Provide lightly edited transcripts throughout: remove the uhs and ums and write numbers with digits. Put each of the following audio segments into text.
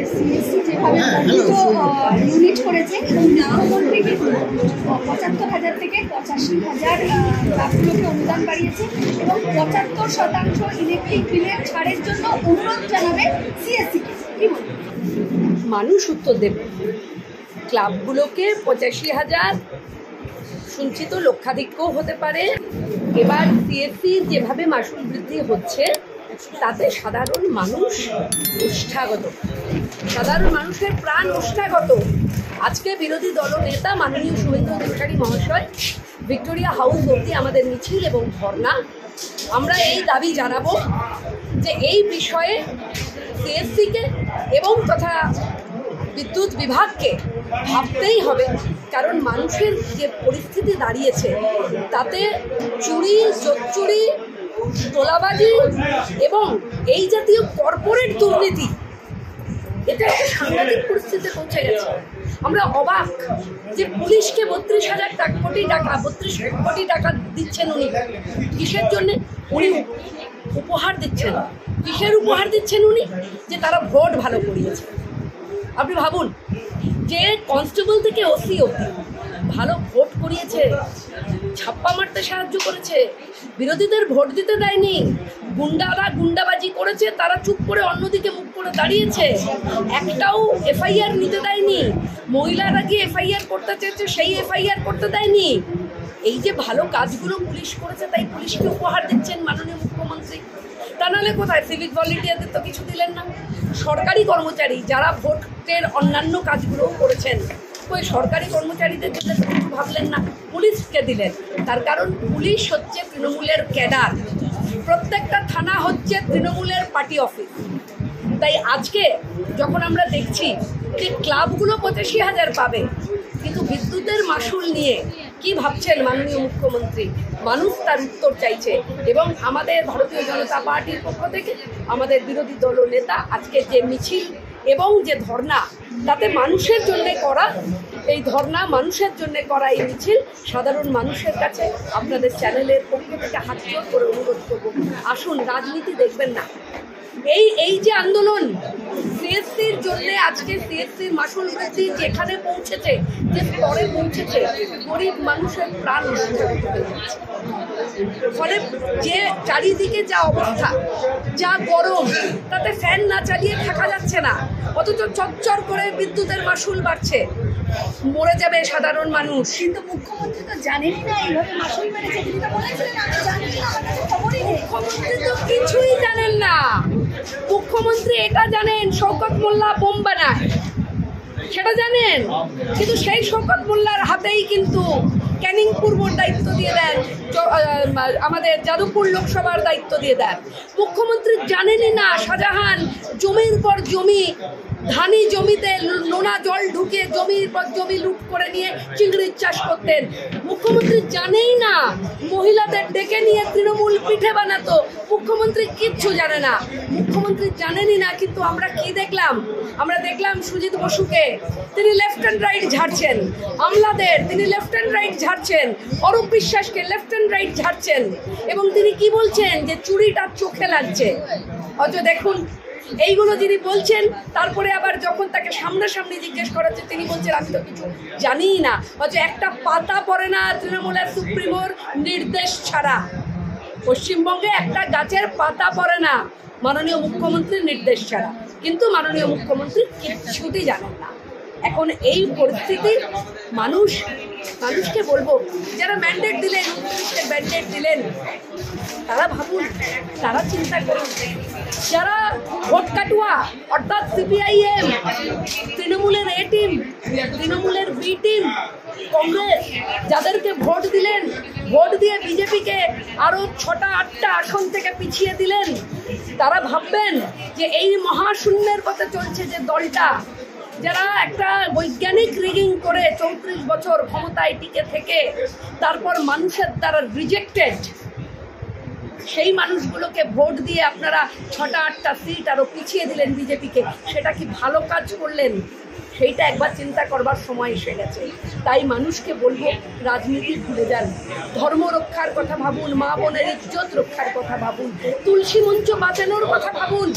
যে সিএসসি যেভাবে ইউনিট করেছে এবং মুখ্যমন্ত্রী কিন্তু ৭৫,০০০ থেকে ৮৫,০০০ ক্লাবগুলোকে অনুদান বাড়িয়েছে এবং ৭৫% ইলেকট্রিক বিলের ছাড়ের জন্য অনুরোধ জানাবে সিএসসিকে। কি বলবেন? মানুষ উত্তর দেবে। ক্লাবগুলোকে ৮৫,০০০ শুনছি তো লক্ষাধিকও হতে পারে। এবার সিএসসির যেভাবে মাসুল বৃদ্ধি হচ্ছে তাতে সাধারণ মানুষ ওষ্ঠাগত, সাধারণ মানুষের প্রাণ ওষ্ঠাগত। আজকে বিরোধী দলনেতা মাননীয় শুভেন্দু অধিকারী মহাশয় ভিক্টোরিয়া হাউস অবধি আমাদের মিছিল এবং ধর্না, আমরা এই দাবি জানাবো যে এই বিষয়ে সিএসসিকে এবং তথা বিদ্যুৎ বিভাগকে ভাবতেই হবে। কারণ মানুষের যে পরিস্থিতি দাঁড়িয়েছে তাতে চুরি, জোচ্চুরি, তোলাবাজি এবং এই জাতীয় কর্পোরেট দুর্নীতি, এটা একটা সাংঘাতিক পরিস্থিতিতে পৌঁছে গেছে। আমরা অবাক যে পুলিশকে 32 কোটি টাকা দিচ্ছেন উনি। কিসের জন্যে? উনি উপহার দিচ্ছেন। কিসের উপহার দিচ্ছেন উনি? যে তারা ভোট ভালো করিয়েছে। আপনি ভাবুন যে কনস্টেবল থেকে ওসি অবধি ভালো ভোট করিয়েছে, ছাপ্পা মারতে সাহায্য করেছে, বিরোধীদের ভোট দিতে দেয়নি, গুন্ডারা গুন্ডাবাজি করেছে, তারা চুপ করে অন্যদিকে মুখ করে দাঁড়িয়েছে, একটাও এফআইআর নিতে দেয়নি, মহিলারা গিয়ে এফআইআর করতে চেয়েছে সেই এফআইআর করতে দেয়নি। এই যে ভালো কাজগুলো পুলিশ করেছে তাই পুলিশকে উপহার দিচ্ছেন মাননীয় মুখ্যমন্ত্রী। তা নাহলে কোথায়? সিভিক ভলেন্টিয়ারদের তো কিছু দিলেন না। সরকারি কর্মচারী যারা ভোটের অন্যান্য কাজগুলোও করেছেন, ওই সরকারি কর্মচারীদের জন্য কিছু ভাবলেন না, পুলিশকে দিলেন। তার কারণ পুলিশ হচ্ছে তৃণমূলের ক্যাডার, প্রত্যেকটা থানা হচ্ছে তৃণমূলের পার্টি অফিস। তাই আজকে যখন আমরা দেখছি যে ক্লাবগুলো ৮৫,০০০ পাবে, কিন্তু বিদ্যুতের মাসুল নিয়ে কি ভাবছেন মাননীয় মুখ্যমন্ত্রী? মানুষ তার উত্তর চাইছে। এবং আমাদের ভারতীয় জনতা পার্টির পক্ষ থেকে আমাদের বিরোধী দল নেতা আজকে যে মিছিল এবং যে ধর্না, তাতে মানুষের জন্যে করা এই ধর্না, মানুষের জন্যে করা এই মিছিল, সাধারণ মানুষের কাছে আপনাদের চ্যানেলের পক্ষ থেকে হাত জোড় করে অনুরোধ করব, আসুন, রাজনীতি দেখবেন না। এই যে আন্দোলন সিএসসির জন্য, আজকে সিএসসির মাসুল বৃদ্ধি যেখানে পৌঁছেছে, যে স্তরে পৌঁছেছে, গরিব মানুষের প্রাণ নষ্ট হতে হচ্ছে। ফলে যে চারিদিকে যা অবস্থা, যা গরম, তাতে ফ্যান না চালিয়ে থাকা যাচ্ছে না, অথচ চচ্চর করে বিদ্যুতের মাসুল বাড়ছে, মরে যাবে সাধারণ মানুষ। কিন্তু মুখ্যমন্ত্রী তো জানেনই না এইভাবে মাসুল বেড়েছে। তিনি তো বলেছিলেন আমি জানি না, আমার কাছে খবরই নেই। মুখ্যমন্ত্রী তো কিছুই জানেন না। মুখ্যমন্ত্রী এটা জানেন শওকত মোল্লা বোম বানায়, সেটা জানেন, কিন্তু সেই শওকত মোল্লার হাতেই কিন্তু ক্যানিং পূর্বর দায়িত্ব দিয়ে দেন, আমাদের যাদবপুর লোকসভার দায়িত্ব দিয়ে দেন। মুখ্যমন্ত্রী জানেনই না শাহজাহান জমির পর জমি, ধানি জমিতে নোনা জল ঢুকে জমির পর জমি লুট করে নিয়ে চিংড়ির চাষ করতেন। মুখ্যমন্ত্রী জানেই না মহিলাদের ডেকে নিয়ে তৃণমূল পিঠে বানাতো। মুখ্যমন্ত্রী কিচ্ছু জানে না, মুখ্যমন্ত্রী জানেনই না। কিন্তু আমরা কি দেখলাম? আমরা দেখলাম সুজিত বসুকে তিনি লেফট অ্যান্ড রাইট ঝাড়ছেন, আমলাদের তিনি লেফট অ্যান্ড রাইট ঝাড়ছেন, অরূপ বিশ্বাসকে লেফট অ্যান্ড রাইট ঝাড়ছেন, এবং তিনি কি বলছেন যে চুরিটা চোখে লাগছে। অথচ দেখুন এইগুলো যিনি বলছেন, তারপরে আবার যখন তাকে সামনাসামনি জিজ্ঞেস করা হচ্ছে তিনি বলছেন আমি তো কিছু জানিই না। অথচ একটা পাতা পড়ে না তৃণমূলের সুপ্রিমোর নির্দেশ ছাড়া, পশ্চিমবঙ্গে একটা গাছের পাতা পড়ে না মাননীয় মুখ্যমন্ত্রীর নির্দেশ ছাড়া। কিন্তু মাননীয় মুখ্যমন্ত্রী কিছুতেই জানেন না। এখন এই পরিস্থিতি মানুষকে বলবো, যারা ম্যান্ডেট দিলেন, 29টে ম্যান্ডেট দিলেন, তারা ভাবুন, তারা চিন্তা করুন। যারা ভোট কাটুয়া অর্থাৎ সিপিআইএম, তৃণমূলের এ টিম, তৃণমূলের বি টিম, কংগ্রেস, যাদেরকে ভোট দিলেন, ভোট দিয়ে বিজেপিকে আরও 6টা-8টা আসন থেকে পিছিয়ে দিলেন, তারা ভাববেন যে এই মহাশূন্যের পথে চলছে যে দলটা, যারা একটা বৈজ্ঞানিক রিগিং করে 34 বছর ক্ষমতায় টিকে থেকে তারপর মানুষের দ্বারা রিজেক্টেড, সেই মানুষগুলোকে ভোট দিয়ে আপনারা 6টা 8টা সিট আরও পিছিয়ে দিলেন বিজেপিকে, সেটা কি ভালো কাজ করলেন? সেইটা একবার চিন্তা করবার সময় এসে গেছে। তাই মানুষকে বলবো, রাজনীতি ভুলে যান, ধর্ম রক্ষার কথা ভাবুন, মা বোনের ইজ্জত রক্ষার কথা ভাবুন, তুলসী মঞ্চ বাঁচানোর কথা ভাবুন।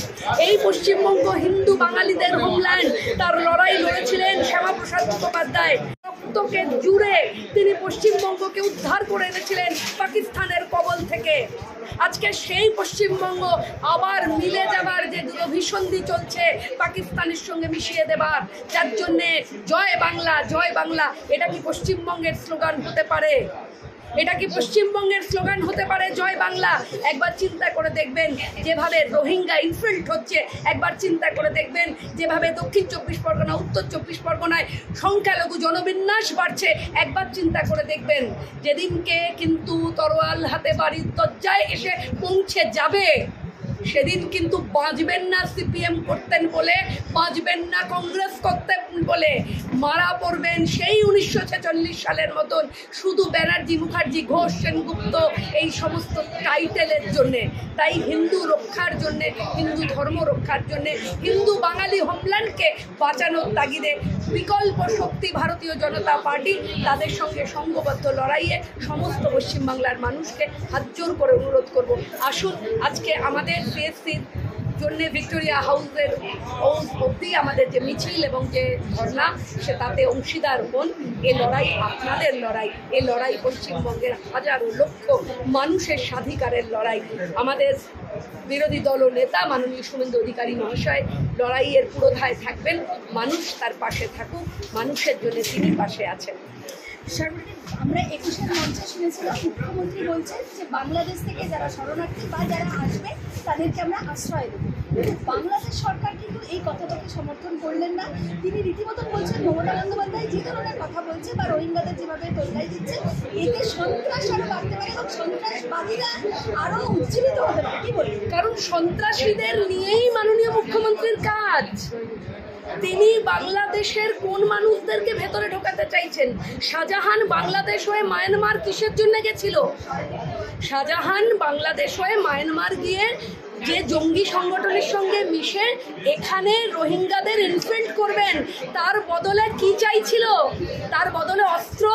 এই পশ্চিমবঙ্গ হিন্দু বাঙালিদের হোমল্যান্ড, তার লড়াই লড়েছিলেন শ্যামাপ্রসাদ মুখোপাধ্যায়। রক্তকে জুড়ে তিনি পশ্চিমবঙ্গকে উদ্ধার করে এনেছিলেন পাকিস্তানের কবল থেকে। আজকে সেই পশ্চিমবঙ্গ আবার মিলে যাবার যে অভিসন্ধি চলছে পাকিস্তানের সঙ্গে মিশিয়ে দেবার, যার জন্যে জয় বাংলা জয় বাংলা, এটা কি পশ্চিমবঙ্গের স্লোগান হতে পারে? এটা কি পশ্চিমবঙ্গের স্লোগান হতে পারে জয় বাংলা? একবার চিন্তা করে দেখবেন যেভাবে রোহিঙ্গা ইনফিল্ট হচ্ছে, একবার চিন্তা করে দেখবেন যেভাবে দক্ষিণ 24 পরগনা, উত্তর 24 পরগনায় সংখ্যালঘু জনবিন্যাস বাড়ছে, একবার চিন্তা করে দেখবেন যেদিনকে কিন্তু তরোয়াল হাতে বাড়ির দরজায় এসে পৌঁছে যাবে, সেদিন কিন্তু বাঁচবেন না সিপিএম করতেন বলে, বাঁচবেন না কংগ্রেস করতেন বলে, মারা পড়বেন সেই 1946 সালের মতন শুধু ব্যানার্জি, মুখার্জি, ঘোষ, সেনগুপ্ত এই সমস্ত টাইটেলের জন্যে। তাই হিন্দু রক্ষার জন্যে, হিন্দু ধর্ম রক্ষার জন্যে, হিন্দু বাঙালি হোমল্যান্ডকে বাঁচানোর তাগিদে বিকল্প শক্তি ভারতীয় জনতা পার্টি, তাদের সঙ্গে সংঘবদ্ধ লড়াইয়ে সমস্ত পশ্চিমবাংলার মানুষকে হাত জোর করে অনুরোধ করব, আসুন আজকে আমাদের সিএসসির জন্য ভিক্টোরিয়া হাউসের অবধি আমাদের যে মিছিল এবং যে ধর্না, সে তাতে অংশীদার হন। এ লড়াই আপনাদের লড়াই, এ লড়াই পশ্চিমবঙ্গের হাজারো লক্ষ মানুষের স্বাধিকারের লড়াই। আমাদের বিরোধী দল ও নেতা মাননীয় শুভেন্দু অধিকারী মহাশয় লড়াইয়ের পুরোধায় থাকবেন, মানুষ তার পাশে থাকুক, মানুষের জন্য তিনি পাশে আছেন। আমরা 21-এর মঞ্চে শুনেছিলাম মুখ্যমন্ত্রী বলছেন যে বাংলাদেশ থেকে যারা শরণার্থী বা যারা আসবে তাদেরকে আমরা আশ্রয় দেবো, কিন্তু বাংলাদেশ সরকার কিন্তু এই কথাটাকে সমর্থন করলেন না। তিনি রীতিমতো বলছেন মমতা বন্দ্যোপাধ্যায় যে ধরনের কথা বলছে বা রোহিঙ্গাদের যেভাবে তোল্লাই দিচ্ছে, এতে সন্ত্রাস আরও বাড়তে পারে এবং সন্ত্রাসবাদীরা আরও উজ্জীবিত হতে পারে। কি বলি? কারণ সন্ত্রাসীদের নিয়েই মাননীয় মুখ্যমন্ত্রীর কাজ। তিনি বাংলাদেশের কোন মানুষদেরকে ভেতরে ঢোকাতে চাইছেন? শাহজাহান বাংলাদেশ হয়ে মায়ানমার কিসের জন্য গেছিল? শাহজাহান বাংলাদেশ হয়ে মায়ানমার গিয়ে যে জঙ্গি সংগঠনের সঙ্গে মিশে এখানে রোহিঙ্গাদের ইনফিল্ট করবেন, তার বদলে কি চাইছিল? তার বদলে অস্ত্র।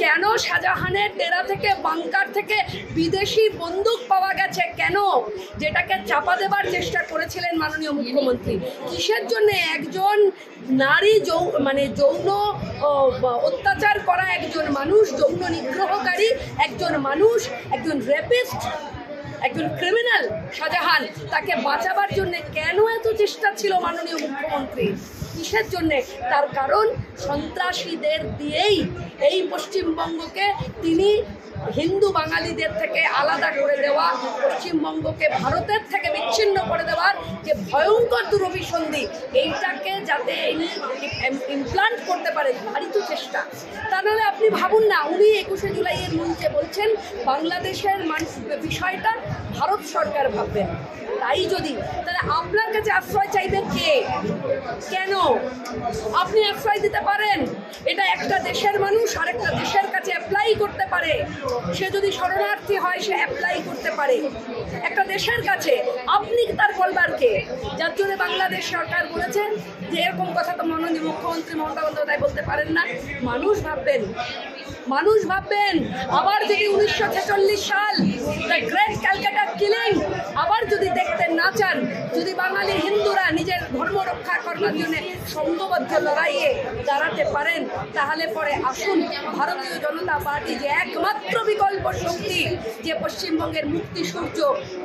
কেন শাহজাহানের ডেরা থেকে, বাংকার থেকে বিদেশি বন্দুক পাওয়া গেছে? কেন? যেটাকে চাপা দেবার চেষ্টা করেছিলেন মাননীয় মুখ্যমন্ত্রী। কিসের জন্য? একজন নারী যৌন অত্যাচার করা একজন মানুষ, যৌন নিগ্রহকারী একজন মানুষ, একজন রেপিস্ট, একজন ক্রিমিনাল শাহজাহান, তাকে বাঁচাবার জন্য কেন এত চেষ্টা ছিল মাননীয় মুখ্যমন্ত্রী? কিসের জন্যে? তার কারণ সন্ত্রাসীদের দিয়েই এই পশ্চিমবঙ্গকে তিনি হিন্দু বাঙালিদের থেকে আলাদা করে দেওয়া, পশ্চিমবঙ্গকে ভারতের থেকে বিচ্ছিন্ন করে দেওয়ার যে ভয়ঙ্কর দুরভিসন্ধি, এইটাকে যাতে ইমপ্লান্ট করতে পারে তারই তো চেষ্টা। তা নাহলে আপনি ভাবুন না, উনি 21শে জুলাইয়ের মঞ্চে বলছেন বাংলাদেশের বিষয়টা ভারত সরকার ভাববেন। তাই যদি, তাহলে আপনার কাছে আশ্রয় চাইবে কে? কেন? আপনি আশ্রয় দিতে পারেন, এটা একটা দেশের মানুষ আরেকটা দেশের কাছে অ্যাপ্লাই করতে পারে। সে যদি শরণার্থী হয় সে অ্যাপ্লাই করতে পারে একটা দেশের কাছে। আপনি তার বলবার কে? যার জন্য বাংলাদেশ সরকার বলেছেন যে এরকম কথা তো মাননীয় মুখ্যমন্ত্রী মমতা বন্দ্যোপাধ্যায় বলতে পারেন না। মানুষ ভাববেন, মানুষ ভাববেন। আবার যদি 1946 সাল দ্য গ্রেট ক্যালকাটা কিলিং আবার যদি দেখতে না চান, যদি বাঙালি হিন্দুরা নিজের ধর্ম রক্ষা করবার জন্য সংঘবদ্ধ লড়াইয়ে দাঁড়াতে পারেন, তাহলে পরে আসুন ভারতীয় জনতা পার্টি যে একমাত্র বিকল্প শক্তি, যে পশ্চিমবঙ্গের মুক্তি সূর্য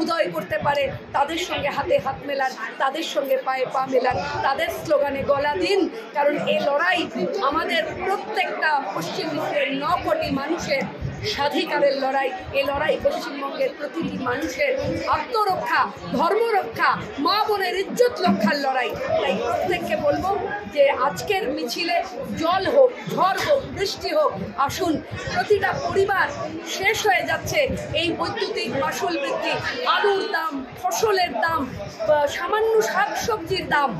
উদয় করতে পারে, তাদের সঙ্গে হাতে হাত মেলান, তাদের সঙ্গে পায়ে পা মেলান, তাদের স্লোগানে গলা দিন। কারণ এই লড়াই আমাদের প্রত্যেকটা পশ্চিমবঙ্গের 9 কোটি মানুষের স্বাধিকারের লড়াই। এই লড়াই পশ্চিমবঙ্গের প্রতিটি মানুষের আত্মরক্ষা, ধর্মরক্ষা, মা বোনের ইজ্জত রক্ষার লড়াই। তাই প্রত্যেককে বলবো যে আজকের মিছিলে জল হোক, ঝড় হোক, বৃষ্টি হোক, আসুন। প্রতিটা পরিবার শেষ হয়ে যাচ্ছে এই বৈদ্যুতিক মাশুল বৃদ্ধি, আলুর দাম, ফসলের দাম, সামান্য শাকসবজির দাম,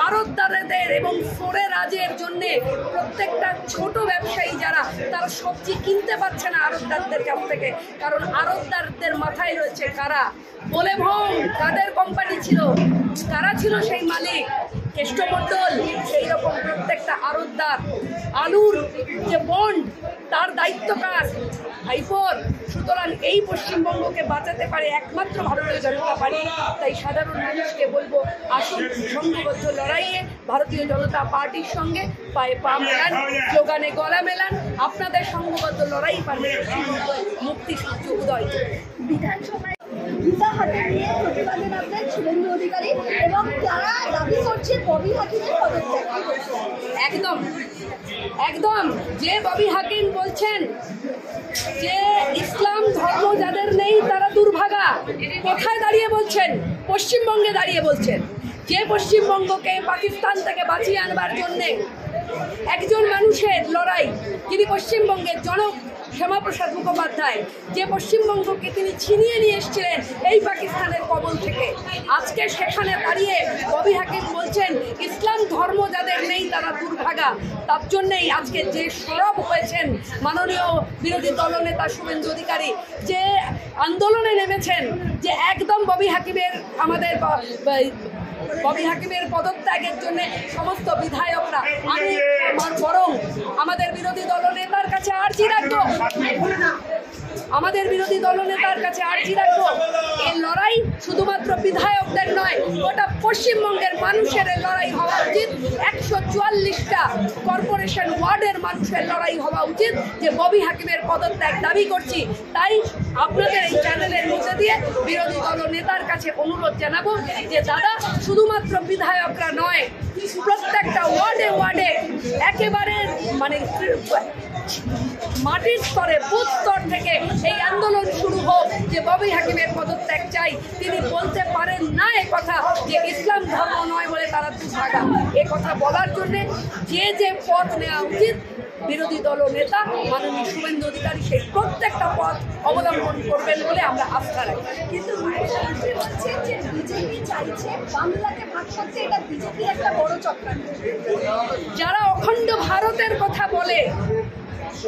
আড়তদারদের এবং ফোরে রাজের জন্যে প্রত্যেকটা ছোট ব্যবসায়ী যারা তারা সবজি কিনতে পারছে না আড়তদারদের কাছ থেকে, কারণ আড়তদারদের মাথায় রয়েছে কারা, বলে ভং কাদের কোম্পানি ছিল, কারা ছিল সেই মালিক, কেষ্টমণ্ডল, সেই রকম প্রত্যেকটা আড়তদার। আলুর যে বন্ড তার দায়িত্ব কার, ভাইপোর। সুতরাং এই পশ্চিমবঙ্গকে বাঁচাতে পারে একমাত্র ভারতীয় জনতা পার্টি। তাই সাধারণ মানুষকে বলবো, আসুন সংঘবদ্ধ লড়াইয়ে ভারতীয় জনতা পার্টির সঙ্গে পায়ে পা মেলান, স্লোগানে গলা মেলান। আপনাদের সংঘবদ্ধ লড়াই পারবে মুক্তি সূর্য উদয়। বিধানসভায় গীতা হাতে নিয়ে প্রতিবাদে নামলেন শুভেন্দু অধিকারী এবং তারা দাবি করছে ববি হাকিমের পদত্যাগ। একদম একদম, যে ববি হাকিম বলছেন যে ইসলাম ধর্ম যাদের নেই তারা দুর্ভাগা, কোথায় দাঁড়িয়ে বলছেন? পশ্চিমবঙ্গে দাঁড়িয়ে বলছেন। যে পশ্চিমবঙ্গকে পাকিস্তান থেকে বাঁচিয়ে আনবার জন্যে একজন মানুষের লড়াই, তিনি পশ্চিমবঙ্গের জনক শ্যামাপ্রসাদ মুখোপাধ্যায়, যে পশ্চিমবঙ্গকে তিনি ছিনিয়ে নিয়ে এসেছিলেন এই পাকিস্তানের কবল থেকে, আজকে সেখানে দাঁড়িয়ে ববি হাকিম বলছেন ইসলাম ধর্ম যাদের নেই তারা দুর্ভাগা। তার জন্যেই আজকে যে সরব হয়েছেন মাননীয় বিরোধী দলনেতা শুভেন্দু অধিকারী, যে আন্দোলনে নেমেছেন, যে একদম ববি হাকিমের ববি হাকিমের পদত্যাগের জন্য সমস্ত বিধায়করা, আমি বরং আমাদের বিরোধী দলনেতার কাছে আর্জি রাখবো, এই লড়াই শুধুমাত্র বিধায়কদের নয়, গোটা পশ্চিমবঙ্গের মানুষের লড়াই হওয়া উচিত। 144টা কর্পোরেশন ওয়ার্ডের মানুষের লড়াই হওয়া উচিত যে ববি হাকিমের পদত্যাগ দাবি করছি। তাই আপনাদের এই চ্যানেলের মধ্যে দিয়ে বিরোধী দলনেতার কাছে অনুরোধ জানাবো যে দাদা, শুধুমাত্র বিধায়করা নয়, প্রত্যেকটা ওয়ার্ডে ওয়ার্ডে একেবারে মানে মাটির স্তরে, বুথ স্তর থেকে এই আন্দোলন শুরু হোক যে ববি হাকিমের পদত্যাগ চাই। তিনি বলতে পারেন না এ কথা যে ইসলাম ধর্ম নয় বলে তারা দুর্ভাগা। এ কথা বলার জন্যে যে পথ নেওয়া উচিত বিরোধী দল নেতা মাননীয় শুভেন্দু অধিকারী সেই প্রত্যেকটা পথ অবলম্বন করবেন বলে আমরা আস্থা রাখি। কিন্তু মুখ্যমন্ত্রী বলছেন যে বিজেপি চাইছে বাংলাকে ভাগ করতে, এটা বিজেপির একটা বড় চক্রান্ত। যারা অখণ্ড ভারতের কথা বলে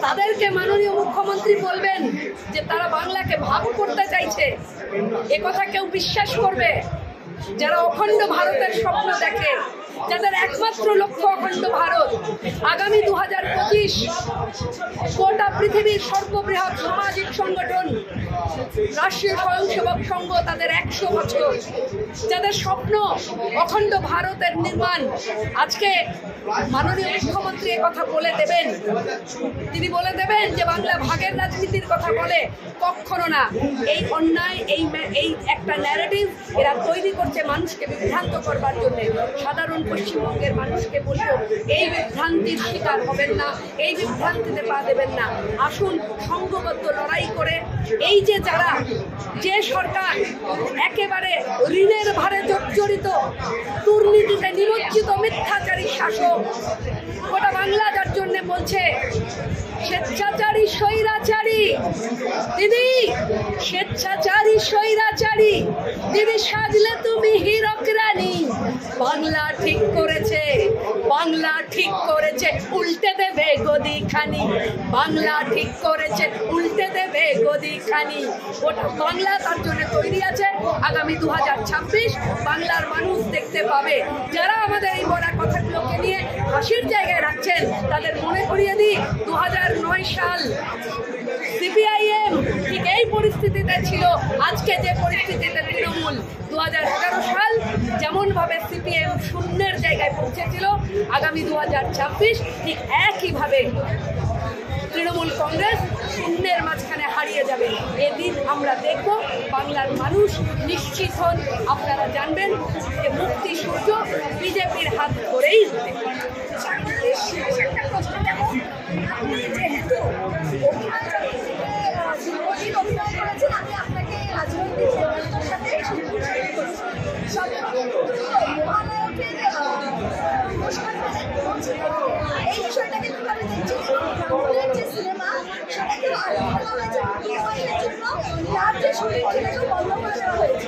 তাদেরকে মাননীয় মুখ্যমন্ত্রী বলবেন যে তারা বাংলাকে ভাগ করতে চাইছে, এ কথা কেউ বিশ্বাস করবে? যারা অখণ্ড ভারতের স্বপ্ন দেখে, যাদের একমাত্র লক্ষ্য অখণ্ড ভারত, আগামী 2025 গোটা পৃথিবীর সর্ববৃহৎ সামাজিক সংগঠন রাষ্ট্রীয় স্বয়ংসেবক সংঘ তাদের 100 বছর, যাদের স্বপ্ন অখণ্ড ভারতের নির্মাণ, আজকে মাননীয় মুখ্যমন্ত্রী কথা বলে দেবেন, তিনি বলে দেবেন যে বাংলা ভাগের রাজনীতির কথা বলে? কখনো না। এই অন্যায়, এই একটা ন্যারেটিভ এরা তৈরি করছে মানুষকে বিভ্রান্ত করবার জন্য। সাধারণ পশ্চিমবঙ্গের মানুষকে বলবো, এই বিভ্রান্তির শিকার হবেন না, এই বিভ্রান্তিতে পা দেবেন না। আসুন সংঘবদ্ধ লড়াই করে এই যে সরকার একেবারে ঋণের ভারে জর্জরিত, দুর্নীতিতে নিমজ্জিত মিথ্যাচারী শাসক, গোটা বাংলা যার জন্য বলছে স্বেচ্ছাচারী স্বৈরাচারী দিদি, স্বেচ্ছাচারী স্বৈরাচারী দিদি, সাজলে তুমি হীরক রানী। বাংলা ঠিক করেছে, বাংলা ঠিক করেছে, উল্টে দেবে গদি খানি। বাংলা ঠিক করেছে, উল্টে দেবে গদি খানি। ওটা বাংলা তার জন্য তৈরি আছে। আগামী 2026 বাংলার মানুষ দেখতে পাবে। যারা আমাদের এই বড় কথাগুলোকে নিয়ে হাসির জায়গায় রাখছেন তাদের মনে করিয়ে দিই, 2009 সাল সিপিআইএম ঠিক এই পরিস্থিতিতে ছিল, আজকে যে পরিস্থিতিতে তৃণমূল। 2011 সাল যেমনভাবে সিপিএম শূন্যের জায়গায় পৌঁছেছিল, আগামী 2026 ঠিক একইভাবে তৃণমূল কংগ্রেস শূন্যের মাঝখানে হারিয়ে যাবে। এদিন আমরা দেখব। বাংলার মানুষ নিশ্চিত হন, আপনারা জানবেন যে মুক্তি সূর্য বিজেপির হাত ধরেই হবে। আপনি যেহেতু অভিনয় করেছেন, আমি আপনাকে রাজনৈতিক ব্যবস্থার সাথে মহানায়কের এই বিষয়টাকে কিভাবে দেখছেন? যে সিনেমা সেটাকে জন্য তার যে শুটিং সেটাকে বন্ধ করে দেওয়া হয়েছে।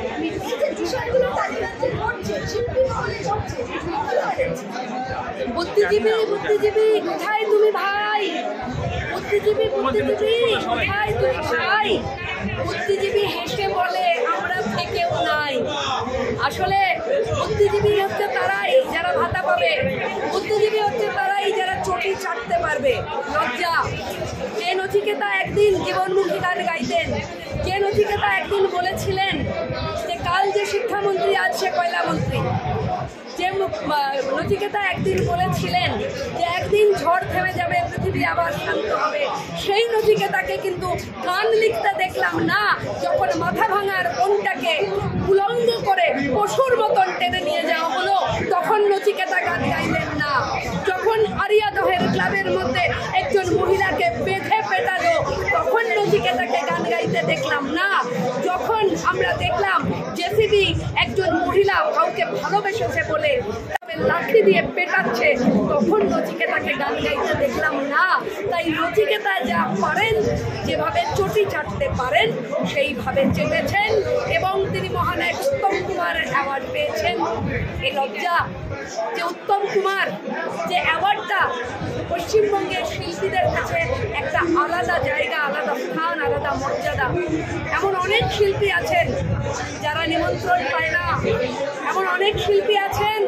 বুদ্ধিজীবী বুদ্ধিজীবী কোথায় তুমি ভাই? বুদ্ধিজীবী বুদ্ধিজীবী কোথায় তুমি ভাই? বুদ্ধিজীবী হেসে বলে আমরা থেকেও নাই। আসলে বুদ্ধিজীবী হচ্ছে তারাই যারা ভাতা পাবে, বুদ্ধিজীবী হচ্ছে তারাই যারা চটি চাটতে পারবে। লজ্জা। যে নচিকেতা একদিন জীবনমুখী গান গাইতেন, যে নচিকেতা একদিন বলেছিলেন যে কাল যে শিক্ষামন্ত্রী আজ সে কয়লা মন্ত্রী, যে নচিকেতা একদিন বলেছিলেন যে একদিন ঝড় থেমে যাবে, পৃথিবী আবার শান্ত হবে, সেই নচিকেতাকে কিন্তু গান লিখতে দেখলাম না। যখন মাথা ভাঙার মনটাকে উলঙ্গ করে পশুর মতন টেনে নিয়ে যাওয়া হলো, তখন নচিকেতা গান গাইলেন না। যখন আরিয়াদহের ক্লাবের মধ্যে একজন মহিলাকে বেঁধে পেটালো, তখন নচিকেতাকে গান গাইতে দেখলাম না। যখন আমরা দেখলাম জেসিবি একজন মহিলা কাউকে ভালোবেসেছে বলে লাঠি দিয়ে পেটাচ্ছে, তখন নচিকেতাকে গান গাইতে দেখলাম না। তাই নচিকেতা যা পারেন, যেভাবে চটি চাটতে পারেন সেইভাবে চেটেছেন এবং তিনি মহানায়ক উত্তম কুমারের অ্যাওয়ার্ড পেয়েছেন। এই লজ্জা যে উত্তম কুমার যে অ্যাওয়ার্ডটা পশ্চিমবঙ্গের শিল্পীদের কাছে একটা আলাদা জায়গা, আলাদা স্থান, আলাদা মর্যাদা। এমন অনেক শিল্পী আছেন যারা নিমন্ত্রণ পায় না, এমন অনেক শিল্পী আছেন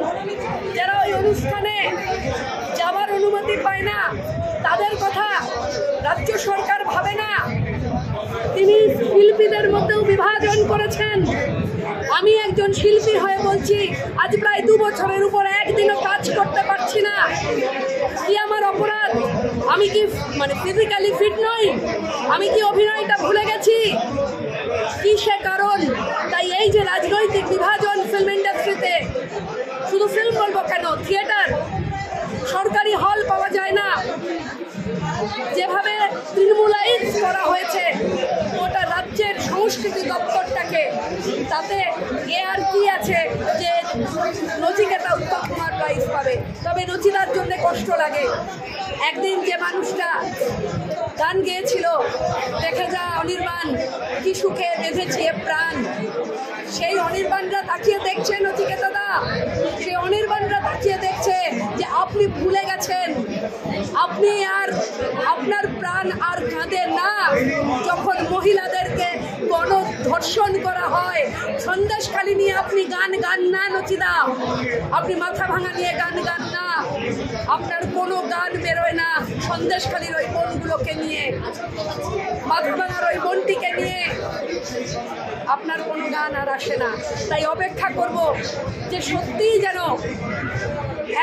যারা ওই অনুষ্ঠানে যাওয়ার অনুমতি পায় না, তাদের কথা রাজ্য সরকার ভাবে না। তিনি শিল্পীদের মধ্যেও বিভাজন করেছেন। আমি একজন শিল্পী হয়ে বলছি, আজ প্রায় 2 বছরের উপর একদিনও কাজ করতে পারছি না। কি আমার অপরাধ? আমি কি ফিজিক্যালি ফিট নই? আমি কি অভিনয়টা ভুলে গেছি? কি সে কারণ? তাই এই যে রাজনৈতিক বিভাজন ফিল্ম ইন্ডাস্ট্রিতে, শুধু ফিল্ম বলবো কেন, থিয়েটার, সরকারি হল পাওয়া যায় না, যেভাবে তৃণমূলাইজ করা হয়েছে গোটা রাজ্যের সংস্কৃতি দপ্তরটাকে, তাতে এ আর কি আছে যে নচিকেতা উত্তম কুমার প্রাইজ পাবে? তবে নচিতার জন্য কষ্ট লাগে। একদিন যে মানুষটা গান গেয়েছিল, দেখে যা অনির্বাণ কি সুখে বেঁধেছে প্রাণ, সেই অনির্বাণরা তাকিয়ে দেখছে নচিকেতা দা, সেই অনির্বাণরা তাকিয়ে দেখছে যে আপনি ভুলে গেছেন, আপনি আর আপনার প্রাণ আর কাঁদে না যখন মহিলাদেরকে গণধর্ষণ করা হয়। সন্দেশখালী নিয়ে আপনি গান গান না নচিদা, আপনি মাথা ভাঙা নিয়ে গান গান না, আপনার কোনো গান বেরোয় না সন্দেশখালীর ওই বোনগুলোকে নিয়ে, মাথা ভাঙার ওই বোনটিকে নিয়ে আপনার কোনো গান আর আসে না। তাই অপেক্ষা করব যে সত্যিই যেন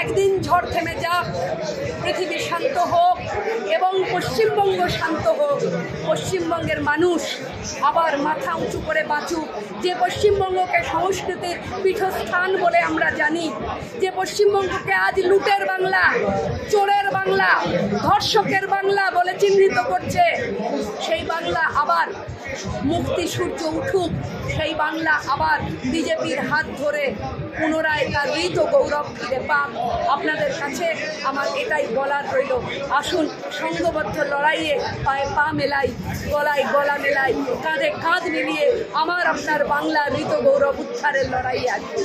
একদিন ঝড় থেমে যাক, পৃথিবী শান্ত হোক এবং পশ্চিমবঙ্গ শান্ত হোক, পশ্চিমবঙ্গের মানুষ আবার মাথা উঁচু করে বাঁচুক। যে পশ্চিমবঙ্গকে সংস্কৃতির পীঠস্থান বলে আমরা জানি, যে পশ্চিমবঙ্গকে আজ লুটের বাংলা, চোরের বাংলা, ধর্ষকের বাংলা বলে চিহ্নিত করছে, সেই বাংলা আবার মুক্তি সূর্য উঠুক, সেই বাংলা আবার বিজেপির হাত ধরে পুনরায় তার ঋত গৌরব ফিরে পাক। আপনাদের কাছে আমার এটাই বলার রইল, আসুন সংঘবদ্ধ লড়াইয়ে পায়ে পা মেলাই, গলায় গলা মেলাই, কাঁধে কাঁধ মিলিয়ে আমার আপনার বাংলার ঋত গৌরব উদ্ধারের লড়াইয়ে আসুন।